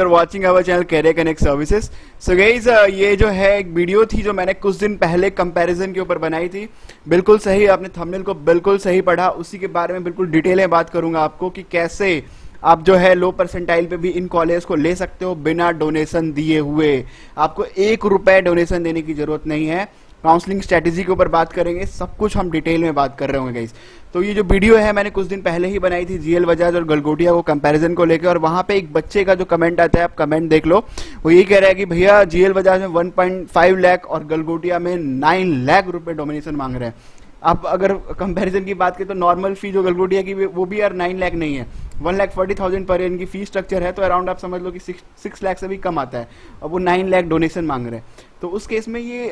Are watching our channel career connect services. So guys ये जो है एक वीडियो थी जो मैंने कुछ दिन पहले कंपैरिजन के ऊपर बनाई थी। बिल्कुल सही, आपने थंबनेल को बिल्कुल सही पढ़ा। उसी के बारे में बिल्कुल डिटेल में बात करूंगा आपको कि कैसे आप जो है लो परसेंटाइल पे भी इन कॉलेज को ले सकते हो बिना डोनेशन दिए हुए। आपको 1 रुपए डोनेशन देने की जरूरत नहीं है। काउंसलिंग स्ट्रेटेजी के ऊपर बात करेंगे, सब कुछ हम डिटेल में बात कर रहे होंगे गाइस। तो ये जो वीडियो है मैंने कुछ दिन पहले ही बनाई थी जीएल बजाज और गलगोटिया को कंपैरिजन को लेकर, और वहां पे एक बच्चे का जो कमेंट आता है, आप कमेंट देख लो, वो यही कह रहा है कि भैया जीएल बजाज में 1.5 लाख और गलगोटिया में 9 लाख रुपए डोमिनेशन मांग रहे हैं। आप अगर कंपैरिजन की बात करें तो नॉर्मल फी जो गलगोटिया की वो भी यार 9 लाख नहीं है, 1,40,000 पर ईयर की फी स्ट्रक्चर है, तो अराउंड आप समझ लो कि 6 लाख से भी कम आता है, और वो 9 लाख डोनेशन मांग रहे हैं। तो उस केस में ये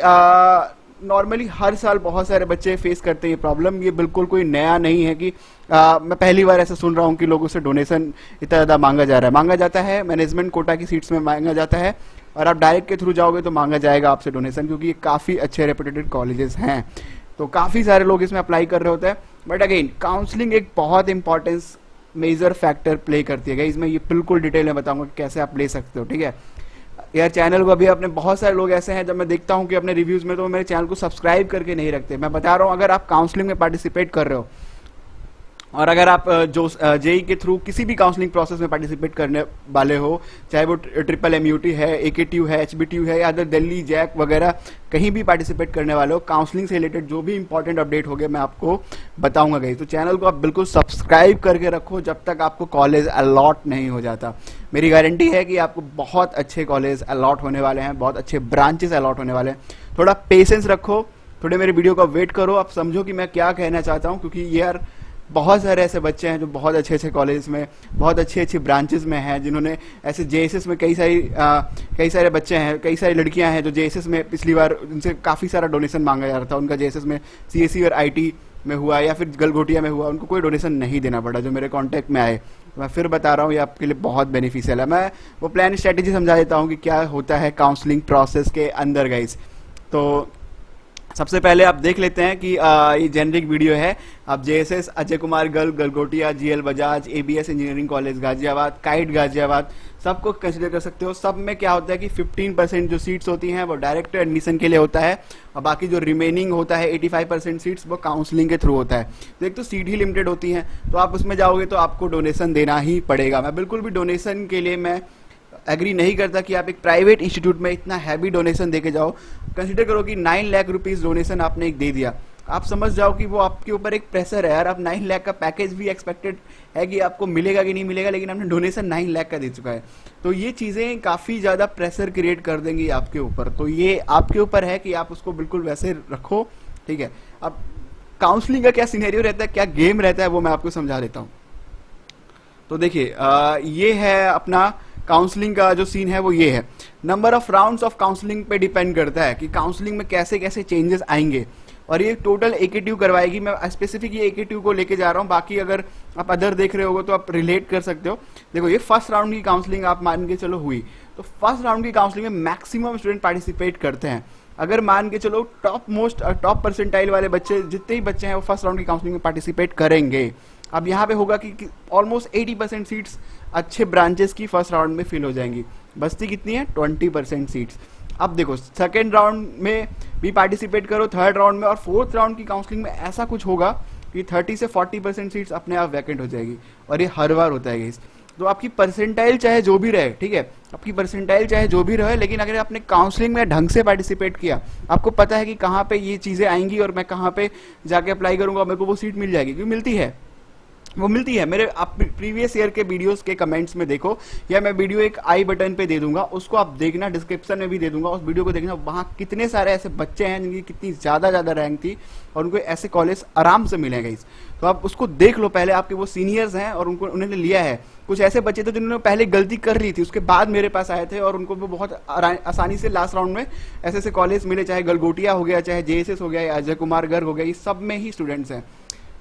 नॉर्मली हर साल बहुत सारे बच्चे फेस करते हैं ये प्रॉब्लम। ये बिल्कुल कोई नया नहीं है कि मैं पहली बार ऐसा सुन रहा हूँ कि लोगों से डोनेशन इतना ज़्यादा मांगा जा रहा है। मांगा जाता है मैनेजमेंट कोटा की सीट्स में मांगा जाता है, और आप डायरेक्ट के थ्रू जाओगे तो मांगा जाएगा आपसे डोनेशन, क्योंकि ये काफ़ी अच्छे रेपुटेड कॉलेजेस हैं, तो काफ़ी सारे लोग इसमें अप्लाई कर रहे होते हैं। बट अगेन काउंसलिंग एक बहुत इंपॉर्टेंस मेजर फैक्टर प्ले करती है। इसमें ये बिल्कुल डिटेल में बताऊंगा कि कैसे आप ले सकते हो, ठीक है। यार चैनल को अभी अपने बहुत सारे लोग ऐसे हैं, जब मैं देखता हूं कि अपने रिव्यूज में तो मेरे चैनल को सब्सक्राइब करके नहीं रखते। मैं बता रहा हूं, अगर आप काउंसलिंग में पार्टिसिपेट कर रहे हो और अगर आप जो जेई के थ्रू किसी भी काउंसलिंग प्रोसेस में पार्टिसिपेट करने वाले हो, चाहे वो MMUT है, AKTU है, HBTU है, या अदर दिल्ली जैक वगैरह कहीं भी पार्टिसिपेट करने वाले हो, काउंसलिंग से रिलेटेड जो भी इंपॉर्टेंट अपडेट हो गए मैं आपको बताऊंगा गाइस। तो चैनल को आप बिल्कुल सब्सक्राइब करके रखो जब तक आपको कॉलेज अलॉट नहीं हो जाता। मेरी गारंटी है कि आपको बहुत अच्छे कॉलेज अलॉट होने वाले हैं, बहुत अच्छे ब्रांचेस अलॉट होने वाले हैं। थोड़ा पेशेंस रखो, थोड़े मेरे वीडियो का वेट करो, आप समझो कि मैं क्या कहना चाहता हूँ, क्योंकि यार बहुत सारे ऐसे बच्चे हैं जो बहुत अच्छे अच्छे कॉलेज में, बहुत अच्छी अच्छी ब्रांचेस में हैं, जिन्होंने ऐसे जेएसएस में कई सारे बच्चे हैं, कई सारी लड़कियां हैं जो जेएसएस में पिछली बार उनसे काफ़ी सारा डोनेशन मांगा जा रहा था। उनका जेएसएस में सीएससी और आईटी में हुआ या फिर गलगोटिया में हुआ, उनको कोई डोनेशन नहीं देना पड़ा, जो मेरे कॉन्टैक्ट में आए। मैं फिर बता रहा हूँ, ये आपके लिए बहुत बेनिफिशियल है। मैं वो प्लान स्ट्रेटेजी समझा देता हूँ कि क्या होता है काउंसलिंग प्रोसेस के अंदर गाइस। तो सबसे पहले आप देख लेते हैं कि ये जेनरिक वीडियो है। आप JSS, Ajay Kumar girl, Galgotia, GL Bajaj, ABS engineering college Ghaziabad, kite Ghaziabad, सबको कंसिडर कर सकते हो। सब में क्या होता है कि 15% जो सीट्स होती हैं वो डायरेक्ट एडमिशन के लिए होता है, और बाकी जो रिमेनिंग होता है 85% सीट्स वो काउंसलिंग के थ्रू होता है। तो एक तो सीट ही लिमिटेड होती हैं, तो आप उसमें जाओगे तो आपको डोनेशन देना ही पड़ेगा। मैं बिल्कुल भी डोनेशन के लिए मैं एग्री नहीं करता कि आप एक प्राइवेट इंस्टीट्यूट में इतना हैवी डोनेशन देके जाओ। कंसीडर करो कि 9 लाख रुपीस डोनेशन आपने एक दे दिया, आप समझ जाओ कि वो आपके ऊपर एक प्रेशर है यार। आप 9 लाख का पैकेज भी एक्सपेक्टेड है कि आपको मिलेगा कि नहीं मिलेगा, लेकिन आपने डोनेशन 9 लाख का दे चुका है। तो ये चीज़ें काफ़ी ज़्यादा प्रेशर क्रिएट कर देंगी आपके ऊपर। तो ये आपके ऊपर है कि आप उसको बिल्कुल वैसे रखो, ठीक है। अब काउंसलिंग का क्या सिनेरियो रहता है, क्या गेम रहता है, वो मैं आपको समझा देता हूँ। तो देखिए ये है अपना काउंसलिंग का जो सीन है वो ये है। Number of rounds of counselling पे डिपेंड करता है कि काउंसलिंग में कैसे कैसे चेंजेस आएंगे, और ये टोटल AKTU करवाएगी। मैं स्पेसिफिक ये AKTU को लेके जा रहा हूँ, बाकी अगर आप अदर देख रहे हो तो आप रिलेट कर सकते हो। देखो ये फर्स्ट राउंड की काउंसलिंग आप मान के चलो हुई, तो फर्स्ट राउंड की काउंसलिंग में मैक्सिमम स्टूडेंट पार्टिसिपेट करते हैं। अगर मान के चलो टॉप परसेंटाइल वाले बच्चे, जितने ही बच्चे हैं वो फर्स्ट राउंड की काउंसलिंग में पार्टिसिपेट करेंगे। अब यहाँ पे होगा कि ऑलमोस्ट 80% सीट्स अच्छे ब्रांचेस की फर्स्ट राउंड में फिल हो जाएंगी। बचती कितनी है? 20% सीट्स। अब देखो सेकेंड राउंड में भी पार्टिसिपेट करो, थर्ड राउंड में, और फोर्थ राउंड की काउंसलिंग में ऐसा कुछ होगा कि 30 से 40% सीट्स अपने आप वैकेंट हो जाएगी, और ये हर बार होता है। तो आपकी परसेंटाइल चाहे जो भी रहे, ठीक है, आपकी परसेंटाइल चाहे जो भी रहे, लेकिन अगर आपने काउंसलिंग में ढंग से पार्टिसिपेट किया, आपको पता है कि कहाँ पे ये चीज़ें आएंगी और मैं कहाँ पे जाके अप्लाई करूंगा, मेरे को वो सीट मिल जाएगी, क्योंकि मिलती है, वो मिलती है। मेरे आप प्रीवियस ईयर के वीडियोस के कमेंट्स में देखो, या मैं वीडियो एक आई बटन पे दे दूंगा, उसको आप देखना, डिस्क्रिप्शन में भी दे दूंगा, उस वीडियो को देखना। वहाँ कितने सारे ऐसे बच्चे हैं जिनकी कितनी ज़्यादा रैंक थी और उनको ऐसे कॉलेज आराम से मिलेंगे इस। तो आप उसको देख लो पहले, आपके वो सीनियर्स हैं और उन्होंने लिया है। कुछ ऐसे बच्चे थे जिन्होंने पहले गलती कर ली थी, उसके बाद मेरे पास आए थे, और उनको वो बहुत आसानी से लास्ट राउंड में ऐसे ऐसे कॉलेज मिले, चाहे गलगोटिया हो गया, चाहे जेएसएस हो गया, या अजय कुमार गर्ग हो गया, ये सब में ही स्टूडेंट्स हैं,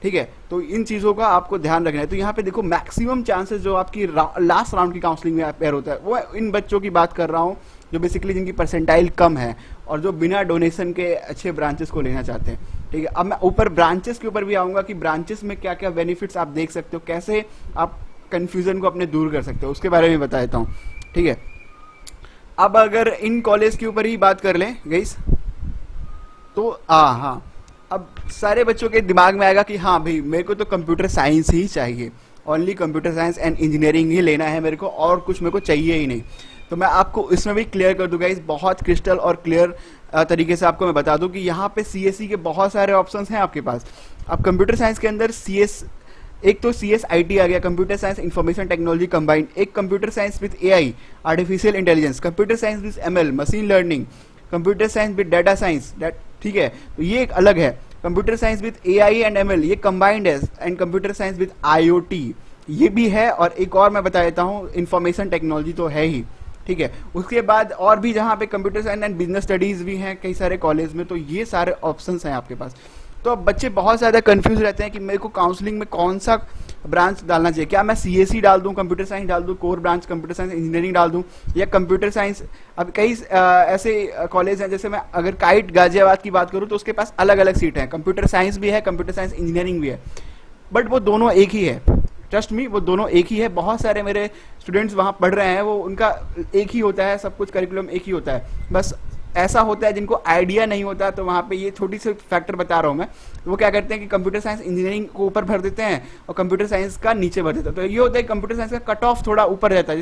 ठीक है। तो इन चीज़ों का आपको ध्यान रखना है। तो यहाँ पे देखो मैक्सिमम चांसेस जो आपकी लास्ट राउंड की काउंसलिंग में अपेयर होता है, वो इन बच्चों की बात कर रहा हूँ जो बेसिकली जिनकी परसेंटाइल कम है और जो बिना डोनेशन के अच्छे ब्रांचेस को लेना चाहते हैं, ठीक है। अब मैं ऊपर ब्रांचेस के ऊपर भी आऊँगा कि ब्रांचेस में क्या क्या बेनिफिट्स आप देख सकते हो, कैसे आप कन्फ्यूजन को अपने दूर कर सकते हो, उसके बारे में बता देता हूँ। ठीक है। अब अगर इन कॉलेज के ऊपर ही बात कर लें गाइस, तो हाँ, अब सारे बच्चों के दिमाग में आएगा कि हाँ भाई मेरे को तो कंप्यूटर साइंस ही चाहिए, only computer science and engineering ही लेना है मेरे को, और कुछ मेरे को चाहिए ही नहीं। तो मैं आपको इसमें भी क्लियर कर दूंगा, इस बहुत क्रिस्टल और क्लियर तरीके से आपको मैं बता दूं कि यहाँ पे सीएसई के बहुत सारे ऑप्शंस हैं आपके पास। अब कंप्यूटर साइंस के अंदर एक तो CSIT आ गया, computer science information technology combined, एक computer science with AI artificial intelligence, computer science with ML machine learning, computer science with data science, ठीक है, तो ये एक अलग है। Computer science with AI and ML ये कंबाइंड है, and computer science with IoT ये भी है, और एक और मैं बता देता हूँ इंफॉर्मेशन टेक्नोलॉजी तो है ही, ठीक है। उसके बाद और भी जहाँ पे computer science and business studies भी हैं कई सारे कॉलेज में, तो ये सारे ऑप्शंस हैं आपके पास। तो अब बच्चे बहुत ज़्यादा कंफ्यूज रहते हैं कि मेरे को काउंसलिंग में कौन सा ब्रांच डालना चाहिए, क्या मैं CSE डाल दूं, कंप्यूटर साइंस डाल दूं, core branch computer science engineering डाल दूं, या कंप्यूटर साइंस। अब कई ऐसे कॉलेज हैं, जैसे मैं अगर काइट गाजियाबाद की बात करूं तो उसके पास अलग अलग सीट हैं, कंप्यूटर साइंस भी है, कंप्यूटर साइंस इंजीनियरिंग भी है, बट वो दोनों एक ही है, ट्रस्ट मी वो दोनों एक ही है। बहुत सारे मेरे स्टूडेंट्स वहाँ पढ़ रहे हैं, वो उनका एक ही होता है, सब कुछ करिकुलम एक ही होता है। बस ऐसा होता है जिनको आइडिया नहीं होता, तो वहाँ पे ये छोटी सी फैक्टर बता रहा हूँ मैं, वो क्या करते हैं कि कंप्यूटर साइंस इंजीनियरिंग को ऊपर भर देते हैं और कंप्यूटर साइंस का नीचे भर देते हैं। तो ये होता है कंप्यूटर साइंस का कट ऑफ थोड़ा ऊपर रहता है,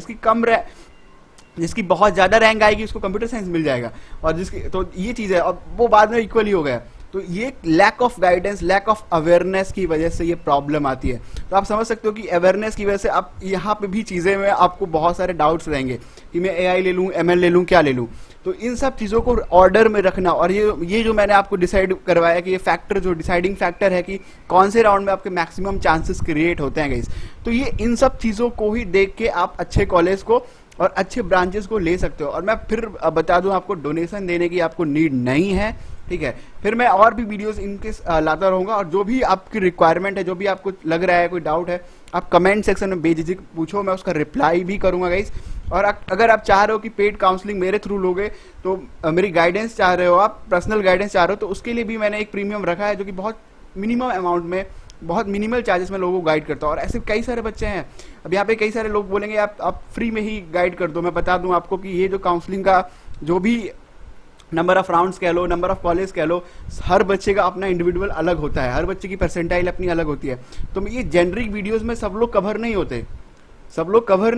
जिसकी बहुत ज़्यादा रैंक आएगी उसको कंप्यूटर साइंस मिल जाएगा, और जिसकी, तो ये चीज़ है, और वो बाद में इक्वली हो गया। तो ये lack of guidance, lack of awareness की वजह से ये प्रॉब्लम आती है। तो आप समझ सकते हो कि अवेयरनेस की वजह से आप यहाँ पे भी चीज़ें में आपको बहुत सारे डाउट्स रहेंगे कि मैं AI ले लूँ, ML ले लूँ, क्या ले लूँ। तो इन सब चीज़ों को ऑर्डर में रखना, और ये जो मैंने आपको डिसाइड करवाया कि ये फैक्टर जो डिसाइडिंग फैक्टर है कि कौन से राउंड में आपके मैक्सिमम चांसेस क्रिएट होते हैं गाइस, तो ये इन सब चीज़ों को ही देख के आप अच्छे कॉलेज को और अच्छे ब्रांचेस को ले सकते हो। और मैं फिर बता दूं आपको, डोनेशन देने की आपको नीड नहीं है, ठीक है। फिर मैं और भी वीडियोस इनके लाता रहूंगा, और जो भी आपकी रिक्वायरमेंट है, जो भी आपको लग रहा है, कोई डाउट है, आप कमेंट सेक्शन में बेझिझक पूछो, मैं उसका रिप्लाई भी करूंगा गाइस। और अगर आप चाह रहे हो कि पेड काउंसलिंग मेरे थ्रू लोगे, तो मेरी गाइडेंस चाह रहे हो, आप पर्सनल गाइडेंस चाह रहे हो, तो उसके लिए भी मैंने एक प्रीमियम रखा है, जो कि बहुत मिनिमम अमाउंट में, बहुत मिनिमल चार्जेस में लोगों को गाइड करता हूँ। और ऐसे कई सारे बच्चे हैं, अब यहाँ पे कई सारे लोग बोलेंगे आप फ्री में ही गाइड कर दो। मैं बता दूं आपको कि ये जो काउंसलिंग का जो भी नंबर ऑफ राउंड्स कह लो, नंबर ऑफ कॉलेज कह लो, हर बच्चे का अपना इंडिविजुअल अलग होता है, हर बच्चे की परसेंटाइल अपनी अलग होती है। तो ये जेनरिक वीडियोस में सब लोग कवर नहीं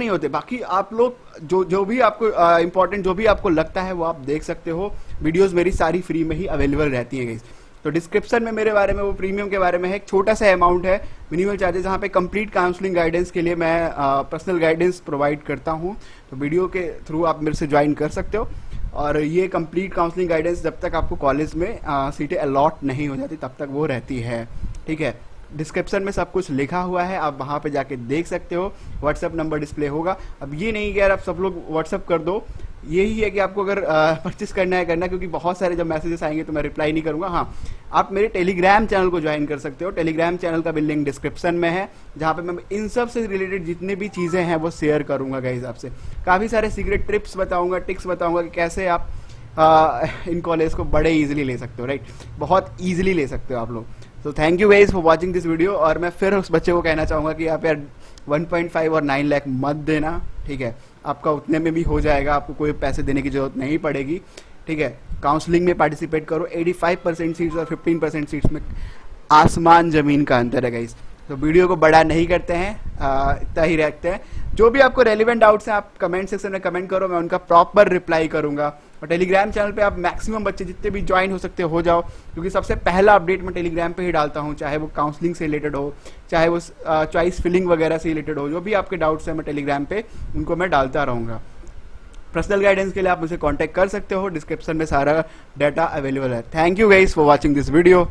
होते, बाकी आप लोग जो भी आपको इंपॉर्टेंट जो भी आपको लगता है वो आप देख सकते हो। वीडियोस मेरी सारी फ्री में ही अवेलेबल रहती है गाइस। तो डिस्क्रिप्शन में मेरे बारे में, वो प्रीमियम के बारे में है, एक छोटा सा अमाउंट है मिनिमम चार्जेस, जहाँ पे कंप्लीट काउंसलिंग गाइडेंस के लिए मैं पर्सनल गाइडेंस प्रोवाइड करता हूँ। तो वीडियो के थ्रू आप मेरे से ज्वाइन कर सकते हो। और ये कंप्लीट काउंसलिंग गाइडेंस जब तक आपको कॉलेज में सीटें अलॉट नहीं हो जाती तब तक वो रहती है, ठीक है। डिस्क्रिप्शन में सब कुछ लिखा हुआ है, आप वहाँ पे जाके देख सकते हो, व्हाट्सएप नंबर डिस्प्ले होगा। अब ये नहीं कि यार आप सब लोग व्हाट्सएप कर दो, यही है कि आपको अगर परचेस करना है करना, क्योंकि बहुत सारे जब मैसेजेस आएंगे तो मैं रिप्लाई नहीं करूंगा। हाँ, आप मेरे टेलीग्राम चैनल को ज्वाइन कर सकते हो, टेलीग्राम चैनल का भी लिंक डिस्क्रिप्शन में है, जहाँ पे मैं इन सब से रिलेटेड जितने भी चीज़ें हैं वो शेयर करूंगा गाइस आपसे। काफ़ी सारे सीक्रेट टिप्स बताऊंगा, टिक्स बताऊंगा कि कैसे आप इन कॉलेज को बड़े ईजिली ले सकते हो, राइट, बहुत ईजिली ले सकते हो आप लोग। तो thank you guys for watching this video. और मैं फिर उस बच्चे को कहना चाहूँगा कि आप यार 1.5 और 9 लाख मत देना, ठीक है, आपका उतने में भी हो जाएगा, आपको कोई पैसे देने की जरूरत नहीं पड़ेगी, ठीक है। काउंसलिंग में पार्टिसिपेट करो, 85% सीट्स और 15% सीट्स में आसमान ज़मीन का अंतर है गाइस। तो वीडियो को बड़ा नहीं करते हैं, इतना ही रखते हैं। जो भी आपको रेलिवेंट डाउट्स हैं आप कमेंट सेक्शन में कमेंट करो, मैं उनका प्रॉपर रिप्लाई करूंगा। और टेलीग्राम चैनल पे आप मैक्सिमम बच्चे जितने भी ज्वाइन हो सकते हो जाओ, क्योंकि सबसे पहला अपडेट मैं टेलीग्राम पे ही डालता हूँ, चाहे वो काउंसलिंग से रिलेटेड हो, चाहे वो चॉइस फिलिंग वगैरह से रिलेटेड हो, जो भी आपके डाउट्स हैं मैं टेलीग्राम पे उनको मैं डालता रहूँगा। पर्सनल गाइडेंस के लिए आप मुझे कॉन्टैक्ट कर सकते हो, डिस्क्रिप्शन में सारा डाटा अवेलेबल है। Thank you guys for watching this video.